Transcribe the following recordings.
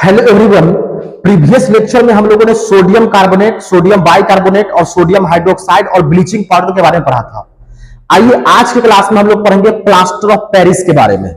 Hello everyone. Previous lecture में हम लोगों ने सोडियम कार्बोनेट, सोडियम बाइकार्बोनेट और सोडियम हाइड्रोक्साइड और ब्लीचिंग पाउडर के बारे में पढ़ा था। आइए आज के क्लास में हम लोग पढ़ेंगे प्लास्टर ऑफ पेरिस के बारे में।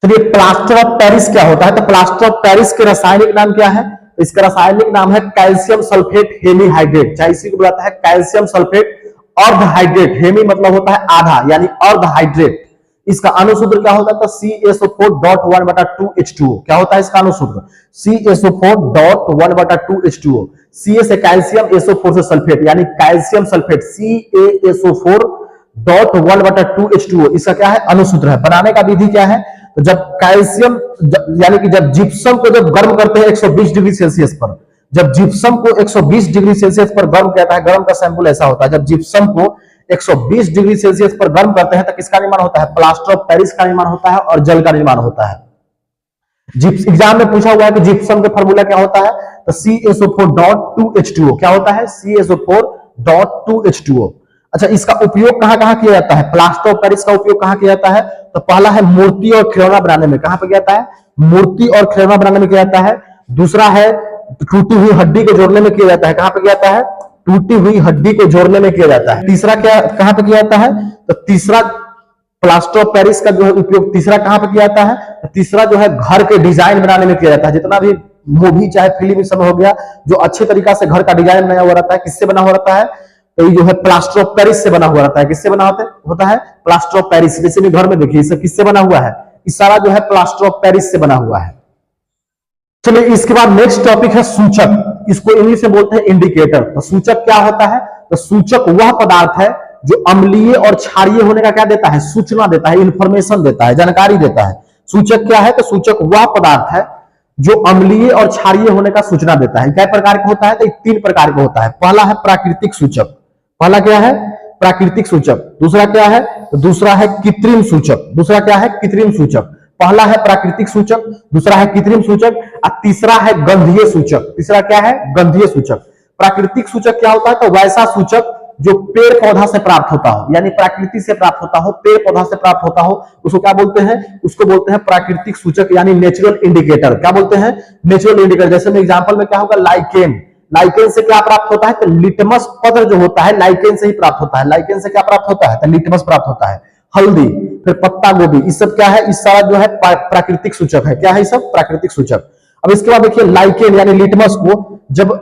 चलिए, प्लास्टर ऑफ पेरिस क्या होता है? तो प्लास्टर ऑफ पेरिस के रासायनिक नाम क्या है? तो इसका रासायनिक नाम है कैल्शियम सल्फेट हेमीहाइड्रेट, चाहे इसी को बुलाता है कैल्शियम सल्फेट अर्धहाइड्रेट। हेमी मतलब होता है आधा, यानी अर्धहाइड्रेट। इसका अणुसूत्र क्या होता है? तो CaSO4.1/2H2O। क्या होता है इसका अणुसूत्र? CaSO4.1/2H2O। Ca से कैल्शियम, SO4 से सल्फेट, यानी कैल्शियम सल्फेट CaSO4.1/2H2O। इसका क्या है? अणुसूत्र है। बनाने का विधि क्या है? तो जब कैल्शियम यानी कि जब जिप्सम को जब गर्म करते हैं 120 डिग्री सेल्सियस पर, जब जिप्सम को 120 डिग्री सेल्सियस पर गर्म कहता है, गर्म का सैंपल ऐसा होता है, जब जिप्सम को 120 डिग्री सेल्सियस पर गर्म करते हैं तो किसका निर्माण होता है? प्लास्टर ऑफ पेरिस का निर्माण होता है और जल का निर्माण होता है। एग्जाम में पूछा हुआ है कि जिप्सम का फार्मूला क्या होता है? तो CaSO4.2H2O। क्या होता है? CaSO4.2H2O। अच्छा, इसका उपयोग कहां कहां किया जाता है? प्लास्टर ऑफ पेरिस का उपयोग कहां किया जाता है? तो पहला है मूर्ति और खिलौना बनाने में। कहां पर किया जाता है? मूर्ति और खिलौना बनाने में किया जाता है। दूसरा है टूटी हुई हड्डी को जोड़ने में किया जाता है। कहां पर किया जाता है? टूटी हुई हड्डी को जोड़ने में किया जाता है। तीसरा क्या कहां पे किया जाता है? तो तीसरा प्लास्टर ऑफ पेरिस का जो है उपयोग तीसरा कहां पे किया जाता है? तो तीसरा जो है घर के डिजाइन बनाने में किया जाता है। जितना भी मूवी चाहे फिल्म सब हो गया, जो अच्छे तरीका से घर का डिजाइन बनाया हुआ रहता है, किससे बना हुआ रहता है? तो ये जो है प्लास्टर ऑफ पेरिस से बना हुआ रहता है। किससे बना होता है? Plaster of Paris. जैसे भी घर में देखिए, सब किससे बना हुआ है? इस सारा जो है प्लास्टर ऑफ पेरिस से बना हुआ है। चलिए, इसके बाद नेक्स्ट टॉपिक है सूचक। इसको इंग्लिश में बोलते हैं इंडिकेटर। तो सूचक क्या होता है? तो सूचक वह पदार्थ है जो अम्लीय और क्षारीय होने का क्या देता है? सूचना देता है, इंफॉर्मेशन देता है, जानकारी देता है। सूचक क्या है? तो सूचक वह पदार्थ है जो अम्लीय और क्षारीय होने का सूचना देता है। क्या प्रकार का होता है? तो 3 प्रकार का होता है। पहला है प्राकृतिक सूचक। पहला क्या है? प्राकृतिक सूचक। दूसरा क्या है? तो दूसरा है कृत्रिम सूचक। दूसरा क्या है? कृत्रिम सूचक। पहला है प्राकृतिक सूचक, दूसरा है कृत्रिम सूचक और तीसरा है गंधीय सूचक। तीसरा क्या है? गंधीय सूचक। प्राकृतिक सूचक क्या होता है? तो वैसा सूचक जो पेड़ पौधा से प्राप्त होता हो, यानी प्रकृति से प्राप्त होता हो, पेड़ पौधा से प्राप्त होता हो, उसको क्या बोलते हैं? उसको बोलते हैं प्राकृतिक सूचक, यानी नेचुरल इंडिकेटर। क्या बोलते हैं? Natural indicator. जैसे में एग्जांपल में क्या होगा? लाइकेन। लाइकेन से क्या प्राप्त होता है? तो लिटमस पत्र जो होता है लाइकेन से ही प्राप्त होता है। लाइकेन से क्या प्राप्त होता है? तो लिटमस प्राप्त होता है। हल्दी, फिर पत्ता गोभी, इस सब क्या है? इस सारा जो है प्राकृतिक सूचक है। क्या है? सब प्राकृतिक सूचक। अब इसके बाद देखिए, लाइकेन यानी लिटमस को जब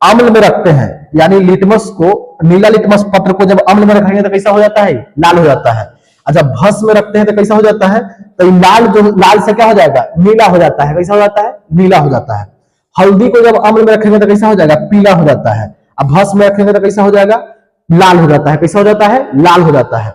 अम्ल में रखते हैं, यानी लिटमस को, नीला लिटमस पत्र को जब अम्ल में रखेंगे तो कैसा हो जाता है? लाल हो जाता है। और जब भस्म में रखते हैं तो कैसा हो जाता है? तो लाल, जो लाल से क्या हो जाएगा? नीला हो जाता है। कैसा हो जाता है? नीला हो जाता है। हल्दी को जब अम्ल में रखेंगे तो कैसा हो जाएगा? पीला हो जाता है। अब भस्म में रखेंगे तो कैसा हो जाएगा? लाल हो जाता है। कैसा हो जाता है? लाल हो जाता है।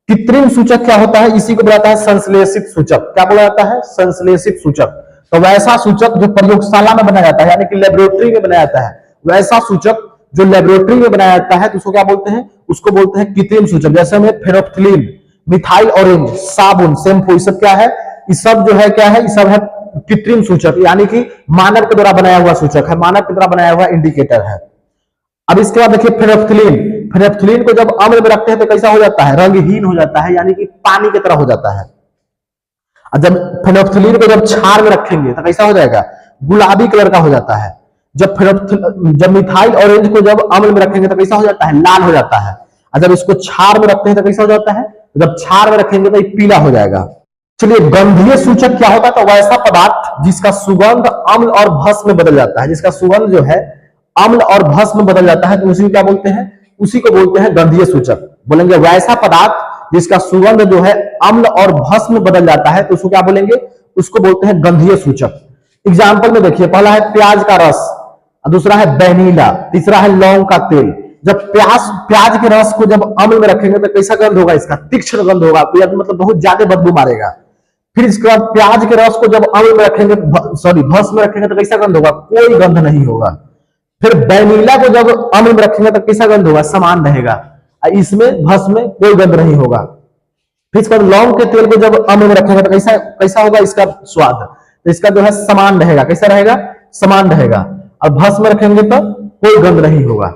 कृत्रिम सूचक क्या होता है? इसी को बुलाता है संश्लेषित सूचक। क्या बोला जाता है? संश्लेषित सूचक। तो वैसा सूचक जो प्रयोगशाला में बनाया जाता है, यानी कि लेबोरेटरी में बनाया जाता है, वैसा सूचक जो लेबोरेटरी में बनाया जाता है, तो उसको क्या बोलते हैं? उसको बोलते हैं कृत्रिम सूचक। जैसे में फेनोल्फथलीन, मिथाइल ऑरेंज, साबुन, शैम्पू, ये सब क्या है? ये सब जो है क्या है? ये सब है कृत्रिम सूचक, यानी कि मानव के द्वारा बनाया हुआ सूचक है, मानव के द्वारा बनाया हुआ इंडिकेटर है। अब इसके बाद देखिए फेनोल्फथलीन। फेनोल्फथलीन को जब अम्ल में रखते हैं तो कैसा हो जाता है? रंगहीन हो जाता है, यानी कि पानी की तरह हो जाता है। और जब फेनोल्फथलीन को जब क्षार में रखेंगे तो कैसा हो जाएगा? गुलाबी कलर का हो जाता है। जब मिथाइल ऑरेंज को जब अम्ल में रखेंगे तो कैसा हो जाता है? लाल हो जाता है। और जब इसको क्षार में रखते हैं तो कैसा हो जाता है? जब क्षार में रखेंगे तो ये पीला हो जाएगा। चलिए, गंधीय सूचक क्या होता है? तो वैसा पदार्थ जिसका सुगंध अम्ल और भस्म में बदल जाता है। जिसका सुगंध जो है अम्ल और भस्म में बदल जाता है, तो उसी को क्या बोलते हैं? उसी को बोलते हैं गंधीय सूचक। बोलेंगे वैसा पदार्थ जिसका सुगंध जो है अम्ल और भस्म में बदल जाता है, तो उसको क्या बोलेंगे? उसको बोलते हैं गंधीय सूचक। एग्जाम्पल में देखिए, पहला है प्याज का रस, दूसरा है वेनिला, तीसरा है लौंग का तेल। जब प्याज के रस को जब अम्ल में रखेंगे तो कैसा गंध होगा? इसका तीक्ष्ण गंध होगा, मतलब बहुत ज्यादा बदबू मारेगा। फिर इसके बाद प्याज के रस को जब अम्ल में रखेंगे, भस्म में रखेंगे तो कैसा गंध होगा? कोई गंध नहीं होगा। फिर वेनिला को जब अम्ल में रखेंगे तो कैसा गंध होगा? समान रहेगा। इसमें भस्म में कोई गंध नहीं होगा। फिर इसके बाद लौंग के तेल को जब अम्ल में रखेंगे तो कैसा होगा इसका स्वाद? तो इसका जो है समान रहेगा। कैसा रहेगा? समान रहेगा। और भस्म में रखेंगे तो कोई गंध नहीं होगा।